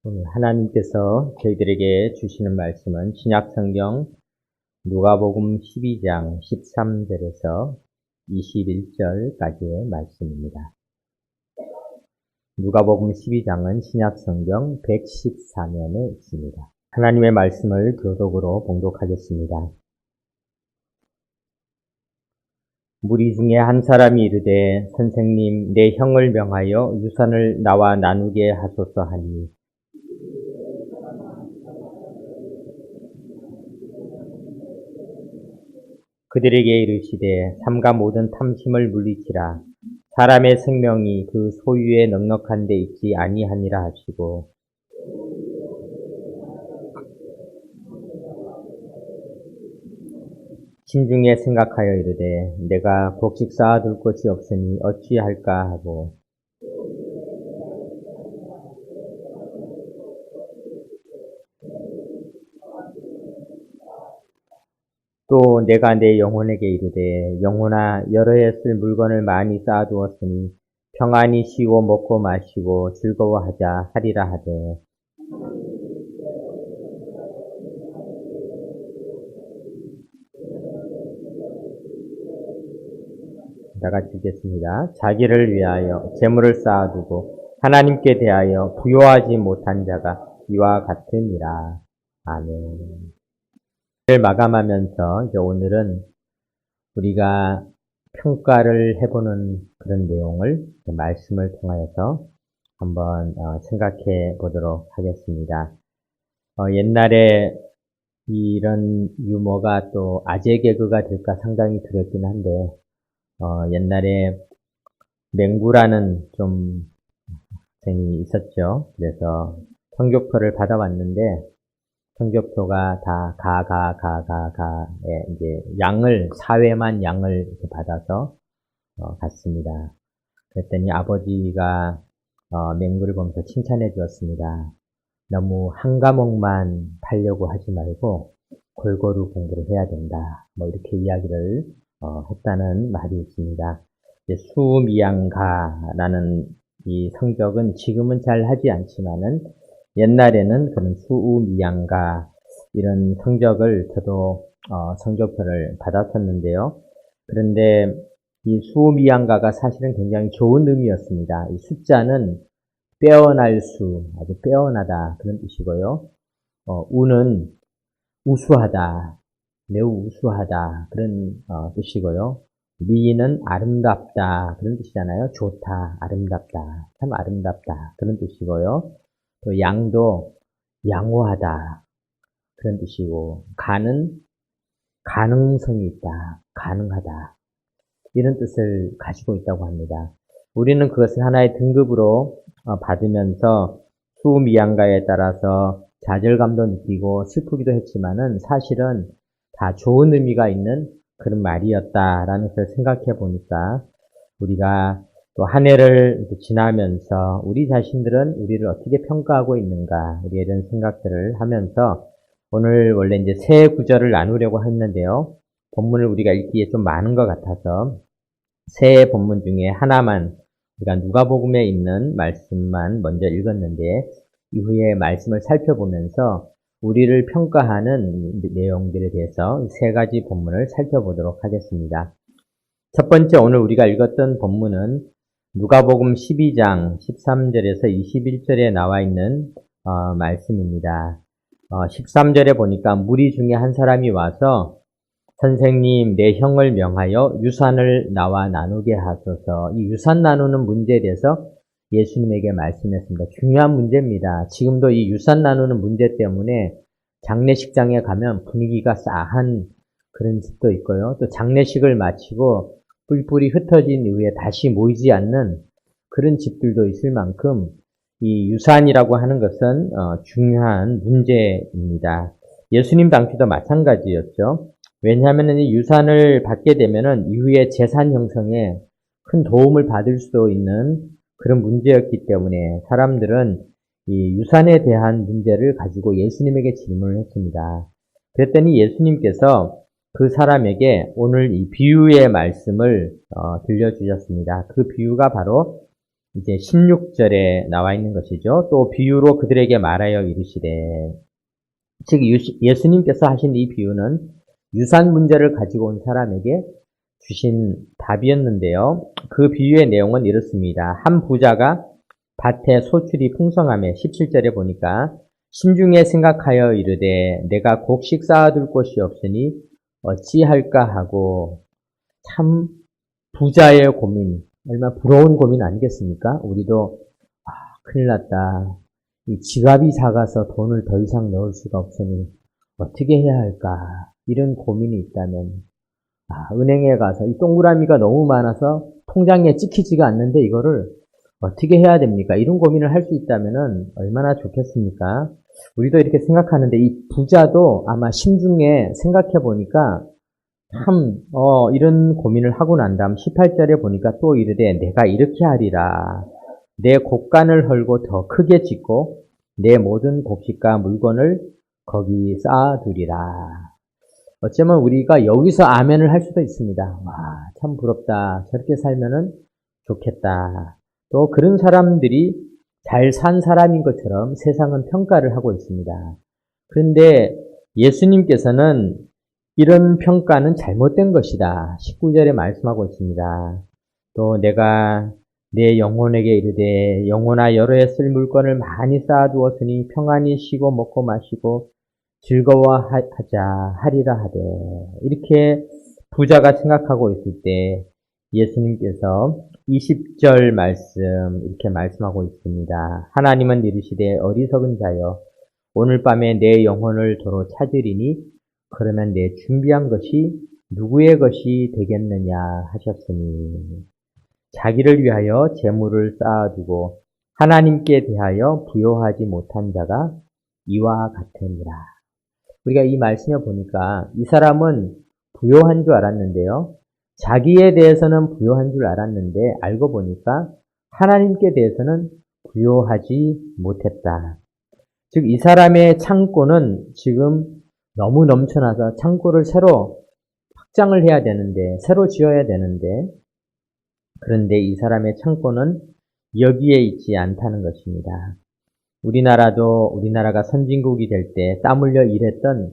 오늘 하나님께서 저희들에게 주시는 말씀은 신약성경 누가복음 12장 13절에서 21절까지의 말씀입니다. 누가복음 12장은 신약성경 114면에 있습니다. 하나님의 말씀을 교독으로 봉독하겠습니다. 무리 중에 한 사람이 이르되 선생님 내 형을 명하여 유산을 나와 나누게 하소서 하니 그들에게 이르시되 삼가 모든 탐심을 물리치라. 사람의 생명이 그 소유에 넉넉한 데 있지 아니하니라 하시고 심중에 생각하여 이르되 내가 곡식 쌓아둘 곳이 없으니 어찌할까 하고 또 내가 내 영혼에게 이르되 영혼아 여러 해 쓸 물건을 많이 쌓아두었으니 평안히 쉬고 먹고 마시고 즐거워하자 하리라 하되 다같이 읽겠습니다. 자기를 위하여 재물을 쌓아두고 하나님께 대하여 부요하지 못한 자가 이와 같으니라. 아멘. 마감하면서 이제 오늘은 우리가 평가를 해보는 그런 내용을 말씀을 통하여서 한번 생각해 보도록 하겠습니다. 옛날에 이런 유머가 또 아재 개그가 될까 상당히 두렵긴 한데 옛날에 맹구라는 좀 학생이 있었죠. 그래서 성적표를 받아왔는데 성적표가 다 이제 양을, 사회만 양을 이렇게 받아서, 갔습니다. 그랬더니 아버지가, 맹구를 보면서 칭찬해 주었습니다. 너무 한 과목만 팔려고 하지 말고, 골고루 공부를 해야 된다. 뭐, 이렇게 이야기를, 했다는 말이 있습니다. 이제 수미양가라는 이 성적은 지금은 잘 하지 않지만은, 옛날에는 그런 수우미양가 이런 성적을 저도 성적표를 받았었는데요. 그런데 이 수우미양가가 사실은 굉장히 좋은 의미였습니다. 이 숫자는 빼어날 수, 아주 빼어나다 그런 뜻이고요. 우는 우수하다, 매우 우수하다 그런 뜻이고요. 미는 아름답다 그런 뜻이잖아요. 좋다, 아름답다, 참 아름답다 그런 뜻이고요. 또 양도 양호하다 그런 뜻이고 가는 가능성이 있다, 가능하다 이런 뜻을 가지고 있다고 합니다. 우리는 그것을 하나의 등급으로 받으면서 수미양가에 따라서 좌절감도 느끼고 슬프기도 했지만은 사실은 다 좋은 의미가 있는 그런 말이었다라는 것을 생각해 보니까 우리가 또 한 해를 지나면서 우리 자신들은 우리를 어떻게 평가하고 있는가, 우리 이런 생각들을 하면서 오늘 원래 이제 세 구절을 나누려고 했는데요. 본문을 우리가 읽기에 좀 많은 것 같아서 세 본문 중에 하나만 우리가 누가복음에 있는 말씀만 먼저 읽었는데 이후에 말씀을 살펴보면서 우리를 평가하는 내용들에 대해서 세 가지 본문을 살펴보도록 하겠습니다. 첫 번째 오늘 우리가 읽었던 본문은 누가복음 12장 13절에서 21절에 나와 있는 말씀입니다. 13절에 보니까 무리 중에 한 사람이 와서 선생님 내 형을 명하여 유산을 나와 나누게 하소서. 이 유산 나누는 문제에 대해서 예수님에게 말씀했습니다. 중요한 문제입니다. 지금도 이 유산 나누는 문제 때문에 장례식장에 가면 분위기가 싸한 그런 집도 있고요. 또 장례식을 마치고 뿔뿔이 흩어진 이후에 다시 모이지 않는 그런 집들도 있을 만큼 이 유산이라고 하는 것은 중요한 문제입니다. 예수님 당시도 마찬가지였죠. 왜냐하면 이 유산을 받게 되면은 이후에 재산 형성에 큰 도움을 받을 수도 있는 그런 문제였기 때문에 사람들은 이 유산에 대한 문제를 가지고 예수님에게 질문을 했습니다. 그랬더니 예수님께서 그 사람에게 오늘 이 비유의 말씀을 들려주셨습니다. 그 비유가 바로 이제 16절에 나와 있는 것이죠. 또 비유로 그들에게 말하여 이르시되, 즉 예수님께서 하신 이 비유는 유산 문제를 가지고 온 사람에게 주신 답이었는데요. 그 비유의 내용은 이렇습니다. 한 부자가 밭에 소출이 풍성하며 17절에 보니까 심중에 생각하여 이르되 내가 곡식 쌓아둘 곳이 없으니 어찌할까 하고, 참 부자의 고민, 얼마나 부러운 고민 아니겠습니까? 우리도 큰일 났다. 이 지갑이 작아서 돈을 더 이상 넣을 수가 없으니 어떻게 해야 할까? 이런 고민이 있다면 은행에 가서 이 동그라미가 너무 많아서 통장에 찍히지가 않는데 이거를 어떻게 해야 됩니까? 이런 고민을 할 수 있다면 얼마나 좋겠습니까? 우리도 이렇게 생각하는데 이 부자도 아마 심중에 생각해 보니까 참 이런 고민을 하고 난 다음 18절에 보니까 또 이르되 내가 이렇게 하리라. 내 곡간을 헐고 더 크게 짓고 내 모든 곡식과 물건을 거기 쌓아두리라. 어쩌면 우리가 여기서 아멘을 할 수도 있습니다. 와, 참 부럽다. 저렇게 살면은 좋겠다. 또 그런 사람들이 잘 산 사람인 것처럼 세상은 평가를 하고 있습니다. 그런데 예수님께서는 이런 평가는 잘못된 것이다. 19절에 말씀하고 있습니다. 또 내가 내 영혼에게 이르되 영혼아 여러 해 쓸 물건을 많이 쌓아두었으니 평안히 쉬고 먹고 마시고 즐거워하자 하리라 하되, 이렇게 부자가 생각하고 있을 때 예수님께서 20절 말씀 이렇게 말씀하고 있습니다. 하나님은 이르시되 어리석은 자여 오늘 밤에 내 영혼을 도로 찾으리니 그러면 내 준비한 것이 누구의 것이 되겠느냐 하셨으니, 자기를 위하여 재물을 쌓아두고 하나님께 대하여 부요하지 못한 자가 이와 같으니라. 우리가 이 말씀을 보니까 이 사람은 부요한 줄 알았는데요. 자기에 대해서는 부요한 줄 알았는데 알고 보니까 하나님께 대해서는 부요하지 못했다. 즉 이 사람의 창고는 지금 너무 넘쳐나서 창고를 새로 확장을 해야 되는데, 새로 지어야 되는데, 그런데 이 사람의 창고는 여기에 있지 않다는 것입니다. 우리나라가 선진국이 될 때 땀 흘려 일했던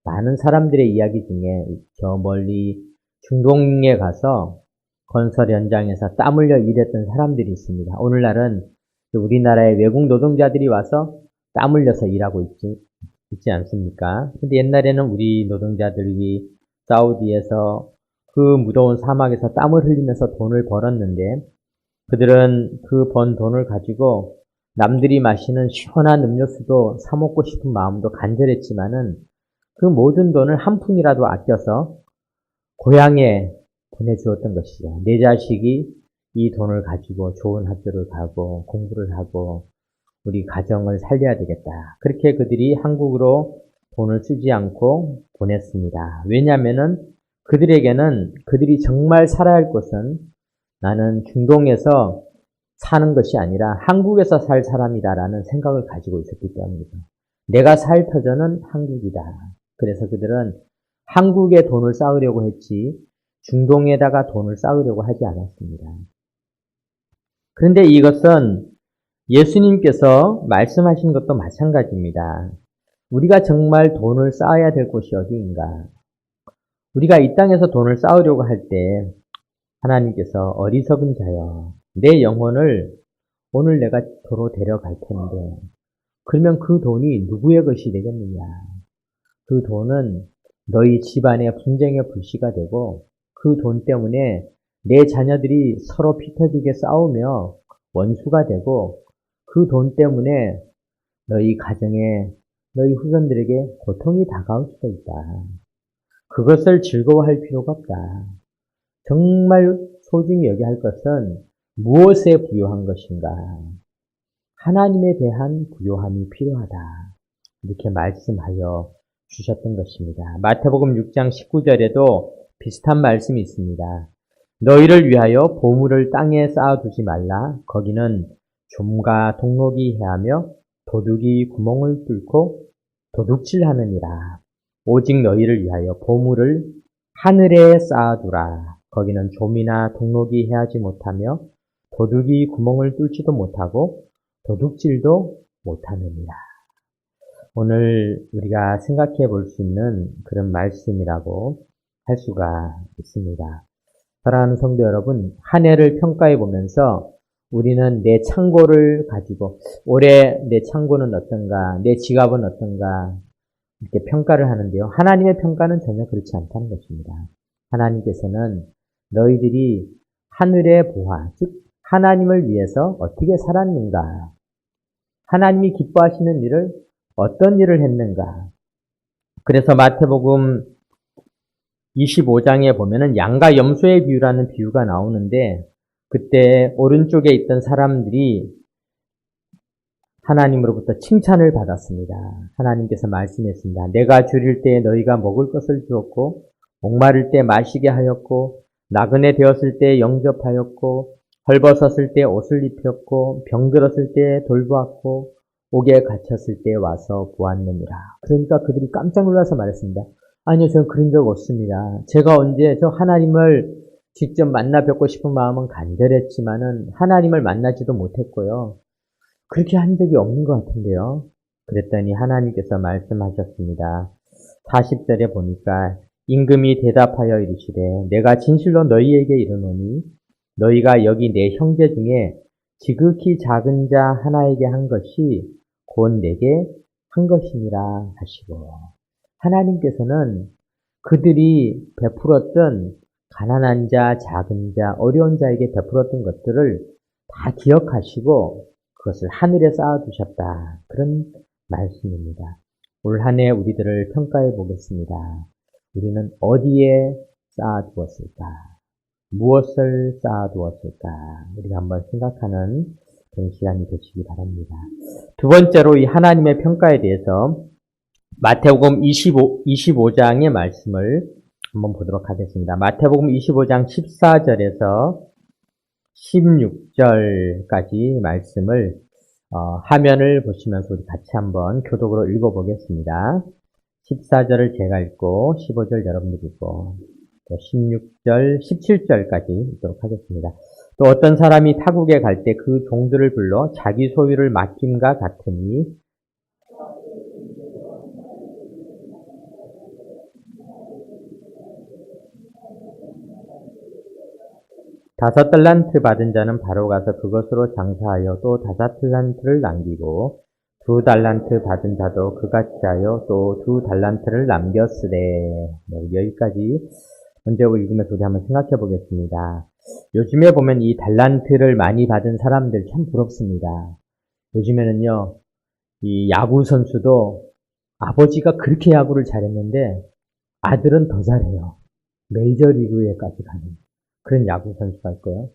많은 사람들의 이야기 중에 저 멀리 중동에 가서 건설 현장에서 땀 흘려 일했던 사람들이 있습니다. 오늘날은 우리나라의 외국 노동자들이 와서 땀 흘려서 일하고 있지 않습니까? 근데 옛날에는 우리 노동자들이 사우디에서 그 무더운 사막에서 땀을 흘리면서 돈을 벌었는데, 그들은 그 번 돈을 가지고 남들이 마시는 시원한 음료수도 사 먹고 싶은 마음도 간절했지만은 그 모든 돈을 한 푼이라도 아껴서 고향에 보내주었던 것이죠. 내 자식이 이 돈을 가지고 좋은 학교를 가고 공부를 하고 우리 가정을 살려야 되겠다. 그렇게 그들이 한국으로 돈을 쓰지 않고 보냈습니다. 왜냐하면은 그들에게는 그들이 정말 살아야 할 곳은 나는 중동에서 사는 것이 아니라 한국에서 살 사람이다라는 생각을 가지고 있었기 때문이죠. 내가 살 터전은 한국이다. 그래서 그들은 한국에 돈을 쌓으려고 했지 중동에다가 돈을 쌓으려고 하지 않았습니다. 그런데 이것은 예수님께서 말씀하신 것도 마찬가지입니다. 우리가 정말 돈을 쌓아야 될 곳이 어디인가? 우리가 이 땅에서 돈을 쌓으려고 할 때 하나님께서 어리석은 자여 내 영혼을 오늘 내가 도로 데려갈 텐데 그러면 그 돈이 누구의 것이 되겠느냐? 그 돈은 너희 집안의 분쟁의 불씨가 되고 그 돈 때문에 내 자녀들이 서로 피 터지게 싸우며 원수가 되고 그 돈 때문에 너희 가정에 너희 후손들에게 고통이 다가올 수도 있다. 그것을 즐거워할 필요가 없다. 정말 소중히 여겨야 할 것은 무엇에 부요한 것인가? 하나님에 대한 부요함이 필요하다. 이렇게 말씀하여 주셨던 것입니다. 마태복음 6장 19절에도 비슷한 말씀이 있습니다. 너희를 위하여 보물을 땅에 쌓아두지 말라. 거기는 좀과 동록이 해하며 도둑이 구멍을 뚫고 도둑질하느니라. 오직 너희를 위하여 보물을 하늘에 쌓아두라. 거기는 좀이나 동록이 해하지 못하며 도둑이 구멍을 뚫지도 못하고 도둑질도 못하느니라. 오늘 우리가 생각해 볼 수 있는 그런 말씀이라고 할 수가 있습니다. 사랑하는 성도 여러분, 한 해를 평가해 보면서 우리는 내 창고를 가지고 올해 내 창고는 어떤가, 내 지갑은 어떤가 이렇게 평가를 하는데요. 하나님의 평가는 전혀 그렇지 않다는 것입니다. 하나님께서는 너희들이 하늘의 보화, 즉 하나님을 위해서 어떻게 살았는가, 하나님이 기뻐하시는 일을 어떤 일을 했는가. 그래서 마태복음 25장에 보면은 양과 염소의 비유라는 비유가 나오는데 그때 오른쪽에 있던 사람들이 하나님으로부터 칭찬을 받았습니다. 하나님께서 말씀했습니다. 내가 줄일 때 너희가 먹을 것을 주었고 목마를 때 마시게 하였고 나그네 되었을 때 영접하였고 헐벗었을 때 옷을 입혔고 병들었을 때 돌보았고 옥에 갇혔을 때 와서 보았느니라. 그러니까 그들이 깜짝 놀라서 말했습니다. 아니요, 저는 그런 적 없습니다. 제가 언제 저 하나님을 직접 만나 뵙고 싶은 마음은 간절했지만은 하나님을 만나지도 못했고요. 그렇게 한 적이 없는 것 같은데요. 그랬더니 하나님께서 말씀하셨습니다. 40절에 보니까 임금이 대답하여 이르시되 내가 진실로 너희에게 이르노니 너희가 여기 내 형제 중에 지극히 작은 자 하나에게 한 것이 곧 내게 한 것이니라 하시고, 하나님께서는 그들이 베풀었던 가난한 자, 작은 자, 어려운 자에게 베풀었던 것들을 다 기억하시고 그것을 하늘에 쌓아두셨다. 그런 말씀입니다. 올 한 해 우리들을 평가해 보겠습니다. 우리는 어디에 쌓아두었을까? 무엇을 쌓아두었을까? 우리가 한번 생각하는 그런 시간이 되시기 바랍니다. 두 번째로 이 하나님의 평가에 대해서 마태복음 25장의 말씀을 한번 보도록 하겠습니다. 마태복음 25장 14절에서 16절까지 말씀을 화면을 보시면서 우리 같이 한번 교독으로 읽어보겠습니다. 14절을 제가 읽고 15절 여러분들이 읽고 16절, 17절까지 읽도록 하겠습니다. 또 어떤 사람이 타국에 갈 때 그 종들을 불러 자기 소유를 맡김과 같으니 다섯 달란트 받은 자는 바로 가서 그것으로 장사하여 또 다섯 달란트를 남기고 두 달란트 받은 자도 그같이 하여 또 두 달란트를 남겼으되. 여기까지 먼저 읽으면서 우리 한번 생각해 보겠습니다. 요즘에 보면 이 달란트를 많이 받은 사람들 참 부럽습니다. 요즘에는요, 이 야구 선수도 아버지가 그렇게 야구를 잘했는데 아들은 더 잘해요. 메이저리그에까지 가는 그런 야구 선수가 있고요.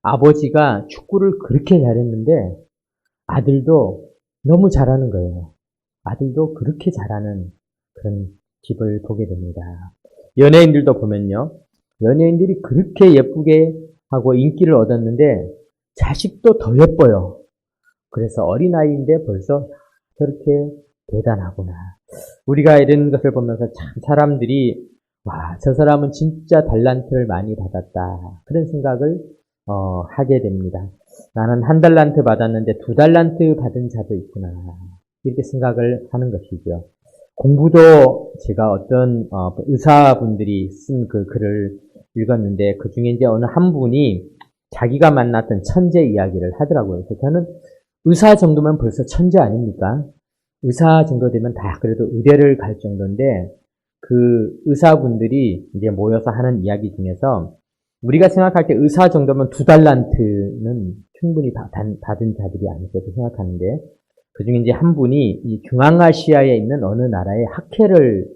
아버지가 축구를 그렇게 잘했는데 아들도 너무 잘하는 거예요. 아들도 그렇게 잘하는 그런 집을 보게 됩니다. 연예인들도 보면요. 연예인들이 그렇게 예쁘게 하고 인기를 얻었는데 자식도 더 예뻐요. 그래서 어린아이인데 벌써 저렇게 대단하구나. 우리가 이런 것을 보면서 참 사람들이 와, 저 사람은 진짜 달란트를 많이 받았다. 그런 생각을 하게 됩니다. 나는 한 달란트 받았는데 두 달란트 받은 자도 있구나. 이렇게 생각을 하는 것이죠. 공부도 제가 어떤 의사분들이 쓴 그 글을 읽었는데 그 중에 이제 어느 한 분이 자기가 만났던 천재 이야기를 하더라고요. 그래서 저는 의사 정도면 벌써 천재 아닙니까? 의사 정도 되면 다 그래도 의대를 갈 정도인데 그 의사분들이 이제 모여서 하는 이야기 중에서 우리가 생각할 때 의사 정도면 두 달란트는 충분히 받은 자들이 아닐까 생각하는데 그 중에 이제 한 분이 이 중앙아시아에 있는 어느 나라의 학회를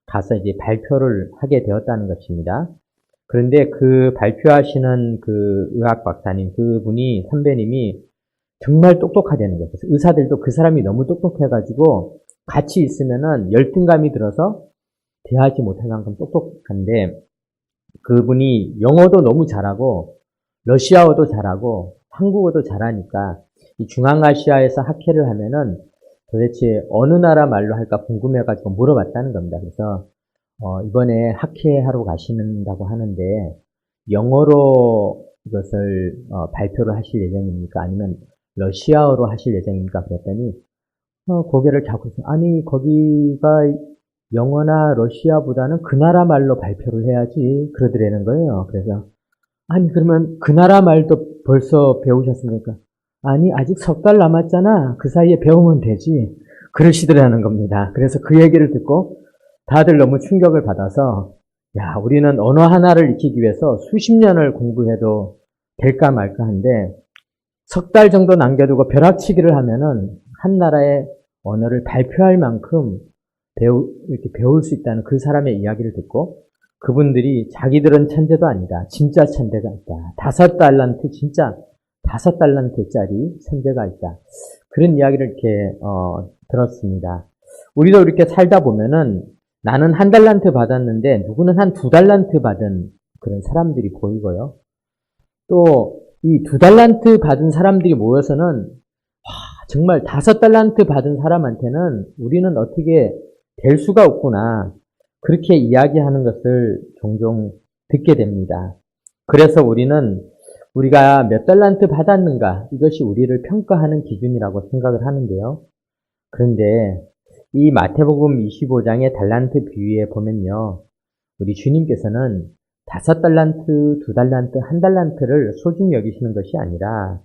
가서 이제 발표를 하게 되었다는 것입니다. 그런데 그 발표하시는 그 의학 박사님, 그분이, 선배님이 정말 똑똑하다는 거예요. 그래서 의사들도 그 사람이 너무 똑똑해가지고 같이 있으면은 열등감이 들어서 대하지 못할 만큼 똑똑한데 그분이 영어도 너무 잘하고 러시아어도 잘하고 한국어도 잘하니까 이 중앙아시아에서 학회를 하면은 도대체 어느 나라 말로 할까 궁금해가지고 물어봤다는 겁니다. 그래서 이번에 학회하러 가시는다고 하는데 영어로 이것을 발표를 하실 예정입니까? 아니면 러시아어로 하실 예정입니까? 그랬더니 고개를 자꾸 아니 거기가 영어나 러시아보다는 그 나라 말로 발표를 해야지 그러더라는 거예요. 그래서 아니 그러면 그 나라 말도 벌써 배우셨습니까? 아니 아직 3달 남았잖아. 그 사이에 배우면 되지. 그러시더라는 겁니다. 그래서 그 얘기를 듣고 다들 너무 충격을 받아서 야 우리는 언어 하나를 익히기 위해서 수십 년을 공부해도 될까 말까 한데 3달 정도 남겨두고 벼락치기를 하면은 한 나라의 언어를 발표할 만큼 이렇게 배울 수 있다는 그 사람의 이야기를 듣고 그분들이 자기들은 천재도 아니다. 진짜 천재가 있다. 5달란트, 진짜 5달란트짜리 천재가 있다. 그런 이야기를 이렇게, 들었습니다. 우리도 이렇게 살다 보면은 나는 1달란트 받았는데 누구는 한 2달란트 받은 그런 사람들이 보이고요. 또 이 2달란트 받은 사람들이 모여서는 정말 5달란트 받은 사람한테는 우리는 어떻게 될 수가 없구나. 그렇게 이야기하는 것을 종종 듣게 됩니다. 그래서 우리가 몇 달란트 받았는가 이것이 우리를 평가하는 기준이라고 생각을 하는데요. 그런데 이 마태복음 25장의 달란트 비유에 보면요. 우리 주님께서는 5달란트, 2달란트, 1달란트를 소중히 여기시는 것이 아니라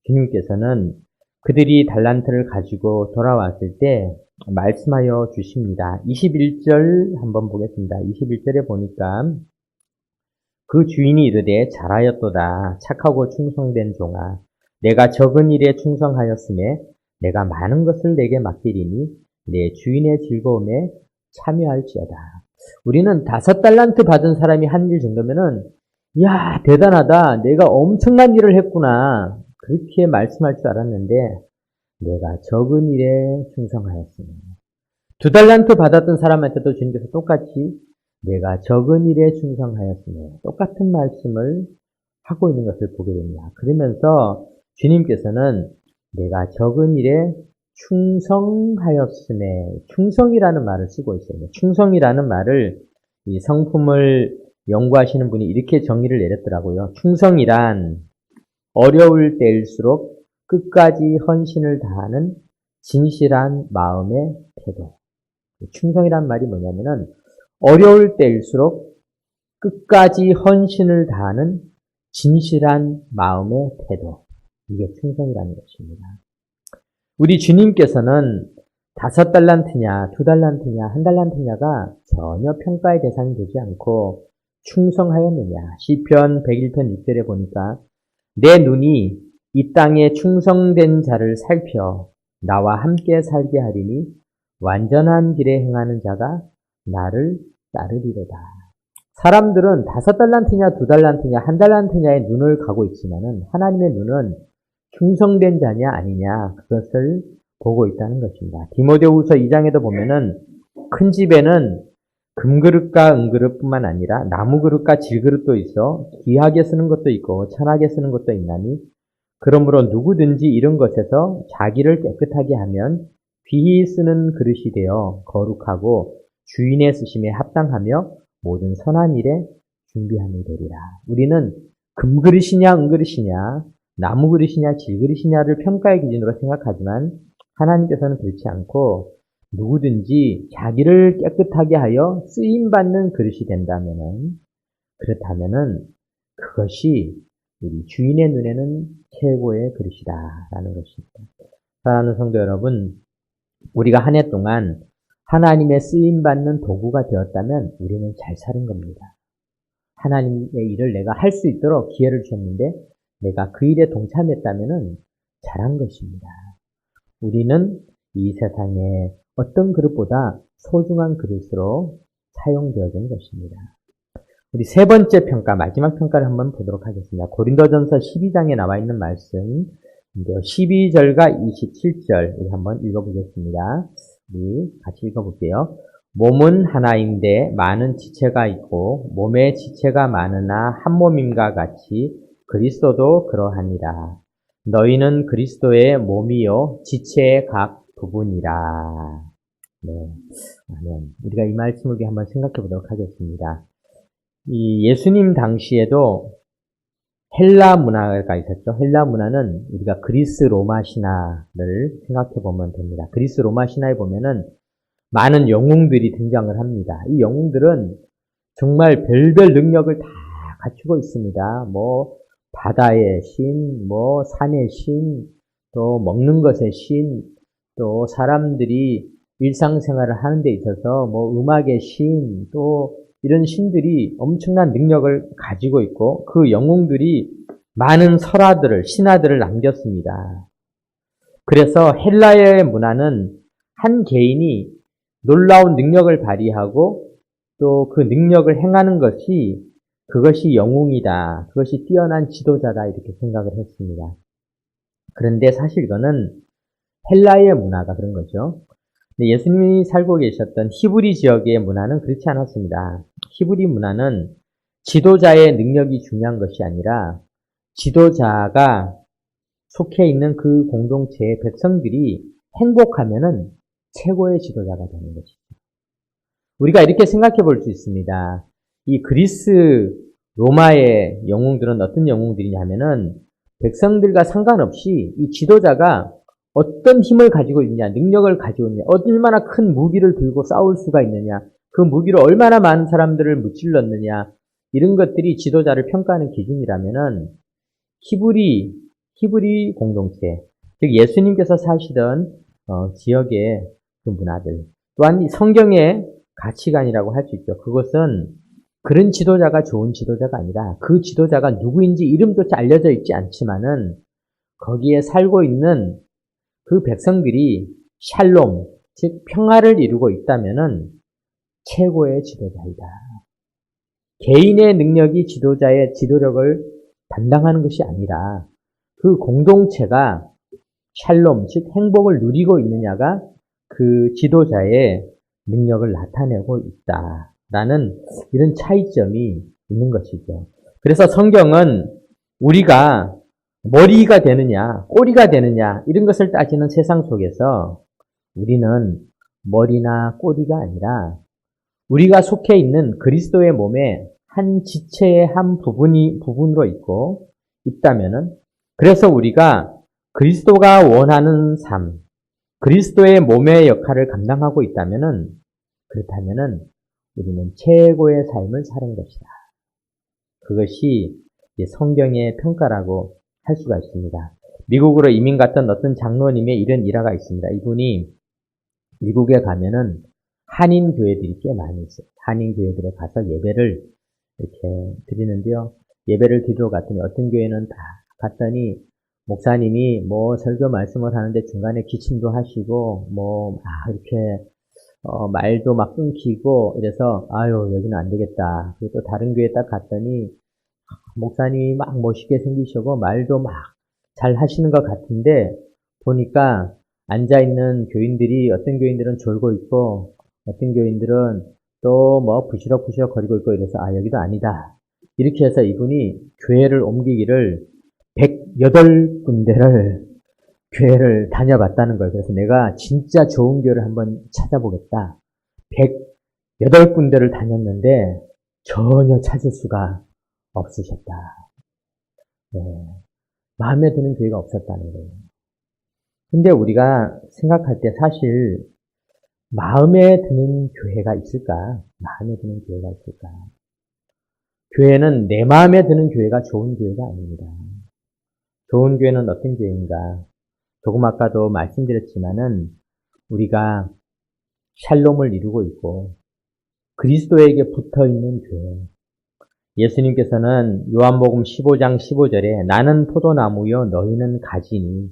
주님께서는 그들이 달란트를 가지고 돌아왔을 때 말씀하여 주십니다. 21절 한번 보겠습니다. 21절에 보니까 그 주인이 이르되 잘하였도다. 착하고 충성된 종아. 내가 적은 일에 충성하였음에 내가 많은 것을 내게 맡기리니 내 주인의 즐거움에 참여할지어다. 우리는 5달란트 받은 사람이 한 일 정도면은 야 대단하다. 내가 엄청난 일을 했구나. 그렇게 말씀할 줄 알았는데 내가 적은 일에 충성하였으니 2달란트 받았던 사람한테도 주님께서 똑같이 내가 적은 일에 충성하였으니 똑같은 말씀을 하고 있는 것을 보게 됩니다. 그러면서 주님께서는 내가 적은 일에 충성하였음에 충성이라는 말을 쓰고 있어요. 충성이라는 말을 이 성품을 연구하시는 분이 이렇게 정의를 내렸더라고요. 충성이란 어려울 때일수록 끝까지 헌신을 다하는 진실한 마음의 태도. 충성이란 말이 뭐냐면은 어려울 때일수록 끝까지 헌신을 다하는 진실한 마음의 태도. 이게 충성이라는 것입니다. 우리 주님께서는 5달란트냐, 2달란트냐, 1달란트냐가 전혀 평가의 대상이 되지 않고 충성하였느냐. 시편 101편 6절에 보니까 내 눈이 이 땅에 충성된 자를 살펴 나와 함께 살게 하리니 완전한 길에 행하는 자가 나를 따르리로다. 사람들은 5달란트냐, 2달란트냐, 1달란트냐의 눈을 가고 있지만은 하나님의 눈은 충성된 자냐 아니냐 그것을 보고 있다는 것입니다. 디모데후서 2장에도 보면은 큰 집에는 금그릇과 은그릇뿐만 아니라 나무그릇과 질그릇도 있어 귀하게 쓰는 것도 있고 천하게 쓰는 것도 있나니 그러므로 누구든지 이런 것에서 자기를 깨끗하게 하면 귀히 쓰는 그릇이 되어 거룩하고 주인의 쓰심에 합당하며 모든 선한 일에 준비함이 되리라. 우리는 금그릇이냐 은그릇이냐 나무그릇이냐 질그릇이냐를 평가의 기준으로 생각하지만 하나님께서는 그렇지 않고 누구든지 자기를 깨끗하게 하여 쓰임받는 그릇이 그렇다면은 그것이 우리 주인의 눈에는 최고의 그릇이다라는 것입니다. 사랑하는 성도 여러분, 우리가 한 해 동안 하나님의 쓰임받는 도구가 되었다면 우리는 잘 사는 겁니다. 하나님의 일을 내가 할 수 있도록 기회를 주셨는데 내가 그 일에 동참했다면은 잘한 것입니다. 우리는 이 세상에 어떤 그릇보다 소중한 그릇으로 사용되어진 것입니다. 우리 세 번째 평가, 마지막 평가를 한번 보도록 하겠습니다. 고린도전서 12장에 나와 있는 말씀, 12절과 27절 우리 한번 읽어보겠습니다. 우리 같이 읽어볼게요. 몸은 하나인데 많은 지체가 있고 몸에 지체가 많으나 한 몸임과 같이 그리스도도 그러하니라. 너희는 그리스도의 몸이요 지체의 각 부분이라. 네, 아멘. 우리가 이 말씀을 한번 생각해 보도록 하겠습니다. 이 예수님 당시에도 헬라 문화가 있었죠. 헬라 문화는 우리가 그리스 로마 신화를 생각해 보면 됩니다. 그리스 로마 신화에 보면은 많은 영웅들이 등장을 합니다. 이 영웅들은 정말 별별 능력을 다 갖추고 있습니다. 뭐 바다의 신, 뭐 산의 신, 또 먹는 것의 신, 또 사람들이 일상생활을 하는 데 있어서 뭐 음악의 신, 또 이런 신들이 엄청난 능력을 가지고 있고 그 영웅들이 많은 설화들을, 신화들을 남겼습니다. 그래서 헬라의 문화는 한 개인이 놀라운 능력을 발휘하고 또 그 능력을 행하는 것이 그것이 영웅이다. 그것이 뛰어난 지도자다. 이렇게 생각을 했습니다. 그런데 사실 이거는 헬라의 문화가 그런 거죠. 예수님이 살고 계셨던 히브리 지역의 문화는 그렇지 않았습니다. 히브리 문화는 지도자의 능력이 중요한 것이 아니라 지도자가 속해 있는 그 공동체의 백성들이 행복하면은 최고의 지도자가 되는 것이죠. 우리가 이렇게 생각해 볼 수 있습니다. 이 그리스 로마의 영웅들은 어떤 영웅들이냐면은 백성들과 상관없이 이 지도자가 어떤 힘을 가지고 있느냐, 능력을 가지고 있느냐, 얼마나 큰 무기를 들고 싸울 수가 있느냐, 그 무기로 얼마나 많은 사람들을 무찔렀느냐, 이런 것들이 지도자를 평가하는 기준이라면은 히브리 공동체, 즉 예수님께서 사시던 지역의 그 문화들, 또한 성경의 가치관이라고 할 수 있죠. 그것은 그런 지도자가 좋은 지도자가 아니라 그 지도자가 누구인지 이름조차 알려져 있지 않지만은 거기에 살고 있는 그 백성들이 샬롬, 즉 평화를 이루고 있다면은 최고의 지도자이다. 개인의 능력이 지도자의 지도력을 담당하는 것이 아니라 그 공동체가 샬롬, 즉 행복을 누리고 있느냐가 그 지도자의 능력을 나타내고 있다라는 이런 차이점이 있는 것이죠. 그래서 성경은 우리가 머리가 되느냐, 꼬리가 되느냐 이런 것을 따지는 세상 속에서 우리는 머리나 꼬리가 아니라 우리가 속해 있는 그리스도의 몸의 한 지체의 한 부분으로 있다면은 그래서 우리가 그리스도가 원하는 삶, 그리스도의 몸의 역할을 감당하고 있다면은 그렇다면은 우리는 최고의 삶을 사는 것이다. 그것이 성경의 평가라고 할 수가 있습니다. 미국으로 이민 갔던 어떤 장로님의 이런 일화가 있습니다. 이분이 미국에 가면은 한인 교회들이 꽤 많이 있어요. 한인 교회들에 가서 예배를 이렇게 드리는데요. 예배를 드리러 갔더니 어떤 교회는 다 갔더니 목사님이 뭐 설교 말씀을 하는데 중간에 기침도 하시고 이렇게 말도 막 끊기고 이래서 아유 여기는 안 되겠다. 그리고 또 다른 교회 딱 갔더니 목사님이 막 멋있게 생기시고 말도 막 잘 하시는 것 같은데 보니까 앉아있는 교인들이 어떤 교인들은 졸고 있고 어떤 교인들은 또 뭐 부시럭부시럭 거리고 있고 이래서 아 여기도 아니다. 이렇게 해서 이분이 교회를 옮기기를 108군데를 교회를 다녀봤다는 거예요. 그래서 내가 진짜 좋은 교회를 한번 찾아보겠다. 108군데를 다녔는데 전혀 찾을 수가 없으셨다. 네. 마음에 드는 교회가 없었다는 거예요. 근데 우리가 생각할 때 사실 마음에 드는 교회가 있을까? 마음에 드는 교회가 있을까? 교회는 내 마음에 드는 교회가 좋은 교회가 아닙니다. 좋은 교회는 어떤 교회인가? 조금 아까도 말씀드렸지만은 우리가 샬롬을 이루고 있고 그리스도에게 붙어있는 교회. 예수님께서는 요한복음 15장 15절에 나는 포도나무요 너희는 가지니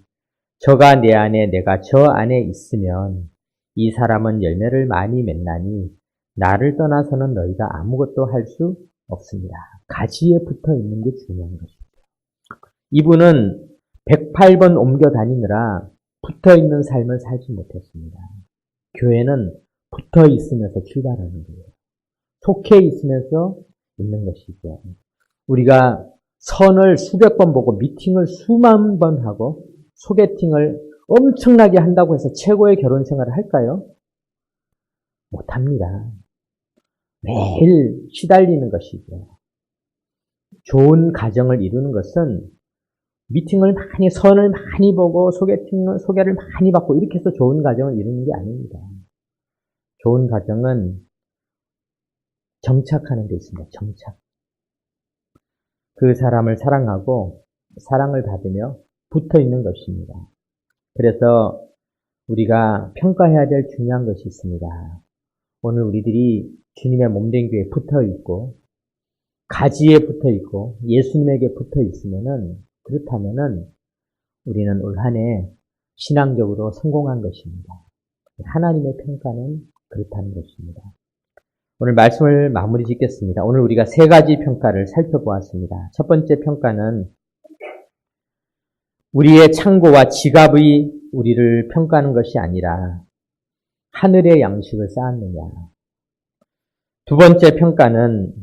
저가 내 안에 내가 저 안에 있으면 이 사람은 열매를 많이 맺나니 나를 떠나서는 너희가 아무것도 할 수 없습니다. 가지에 붙어있는 게 중요한 것입니다. 이분은 108번 옮겨 다니느라 붙어있는 삶을 살지 못했습니다. 교회는 붙어있으면서 출발하는 거예요. 속해 있으면서 있는 것이죠. 우리가 선을 수백 번 보고 미팅을 수만 번 하고 소개팅을 엄청나게 한다고 해서 최고의 결혼 생활을 할까요? 못합니다. 매일 시달리는 것이죠. 좋은 가정을 이루는 것은 미팅을 많이, 선을 많이 보고 소개를 많이 받고 이렇게 해서 좋은 가정을 이루는 게 아닙니다. 좋은 가정은 정착하는 데 있습니다. 정착. 그 사람을 사랑하고 사랑을 받으며 붙어 있는 것입니다. 그래서 우리가 평가해야 될 중요한 것이 있습니다. 오늘 우리들이 주님의 몸된 교회에 붙어 있고 가지에 붙어 있고 예수님에게 붙어 있으면은 그렇다면은 우리는 올 한 해 신앙적으로 성공한 것입니다. 하나님의 평가는 그렇다는 것입니다. 오늘 말씀을 마무리 짓겠습니다. 오늘 우리가 세 가지 평가를 살펴보았습니다. 첫 번째 평가는 우리의 창고와 지갑의 우리를 평가하는 것이 아니라 하늘의 양식을 쌓았느냐. 두 번째 평가는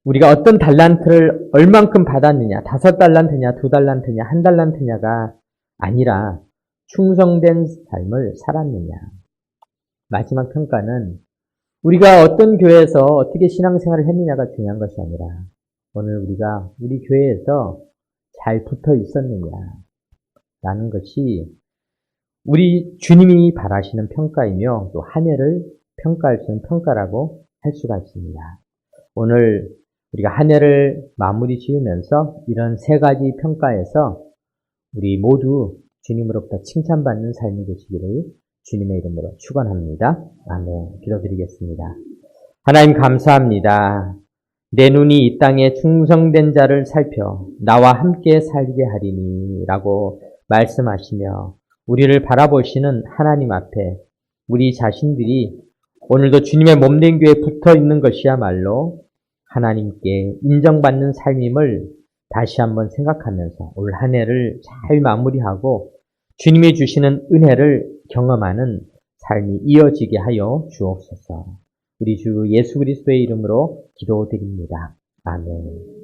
우리가 어떤 달란트를 얼만큼 받았느냐, 5달란트냐, 2달란트냐, 1달란트냐가 아니라 충성된 삶을 살았느냐. 마지막 평가는 우리가 어떤 교회에서 어떻게 신앙생활을 했느냐가 중요한 것이 아니라 오늘 우리가 우리 교회에서 잘 붙어 있었느냐라는 것이 우리 주님이 바라시는 평가이며 또 한 해를 평가할 수 있는 평가라고 할 수가 있습니다. 오늘 우리가 한 해를 마무리 지으면서 이런 세 가지 평가에서 우리 모두 주님으로부터 칭찬받는 삶이 되시기를 주님의 이름으로 축원합니다. 아멘. 기도드리겠습니다. 하나님 감사합니다. 내 눈이 이 땅에 충성된 자를 살펴 나와 함께 살게 하리니 라고 말씀하시며 우리를 바라보시는 하나님 앞에 우리 자신들이 오늘도 주님의 몸된 교회에 붙어 있는 것이야말로 하나님께 인정받는 삶임을 다시 한번 생각하면서 올 한 해를 잘 마무리하고 주님이 주시는 은혜를 경험하는 삶이 이어지게 하여 주옵소서. 우리 주 예수 그리스도의 이름으로 기도드립니다. 아멘.